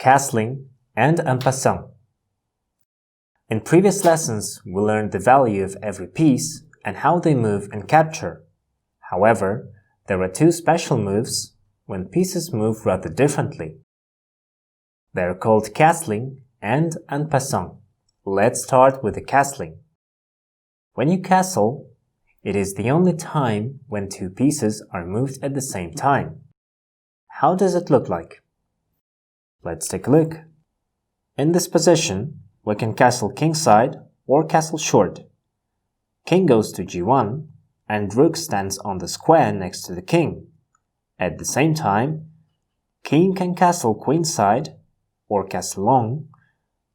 castling, and en passant. In previous lessons, we learned the value of every piece and how they move and capture. However, there are two special moves when pieces move rather differently. They are called castling and en passant. Let's start with the castling. When you castle, it is the only time when two pieces are moved at the same time. How does it look like? Let's take a look. In this position, we can castle kingside or castle short. King goes to g1 and rook stands on the square next to the king. At the same time, king can castle queenside or castle long.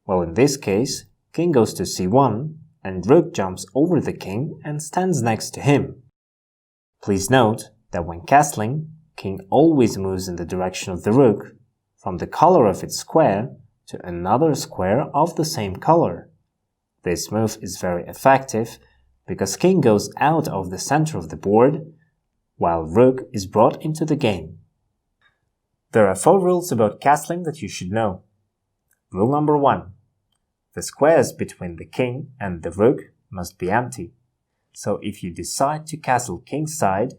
Well, in this case, king goes to c1 and rook jumps over the king and stands next to him. Please note that when castling, king always moves in the direction of the rook, from the color of its square to another square of the same color. This move is very effective because king goes out of the center of the board, while rook is brought into the game. There are 4 rules about castling that you should know. Rule number 1. The squares between the king and the rook must be empty. So if you decide to castle kingside,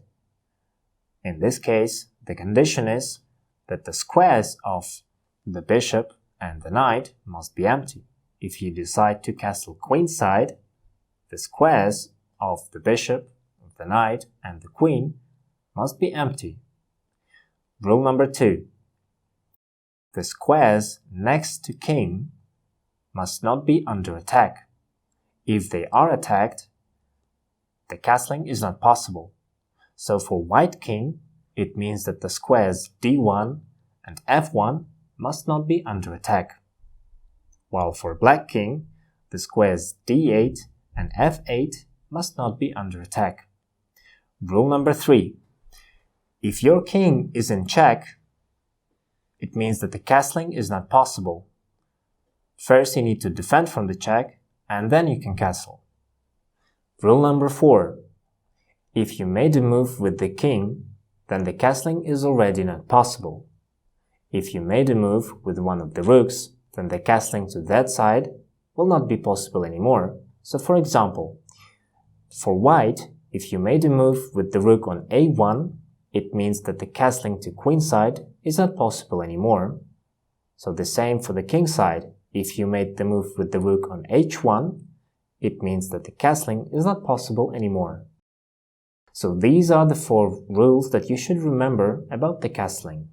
in this case, the condition is that the squares of the bishop and the knight must be empty. If you decide to castle queenside, the squares of the bishop, the knight, and the queen must be empty. Rule number 2. The squares next to king must not be under attack. If they are attacked, the castling is not possible. So for white king, it means that the squares d1 and f1 must not be under attack. While for black king, the squares d8 and f8 must not be under attack. Rule number 3. If your king is in check, it means that the castling is not possible. First you need to defend from the check, and then you can castle. Rule number 4. If you made a move with the king, then the castling is already not possible. If you made a move with one of the rooks, then the castling to that side will not be possible anymore. So for example, for white, if you made a move with the rook on a1, it means that the castling to queenside is not possible anymore. So the same for the king side. If you made the move with the rook on h1, it means that the castling is not possible anymore. So these are the 4 rules that you should remember about the castling.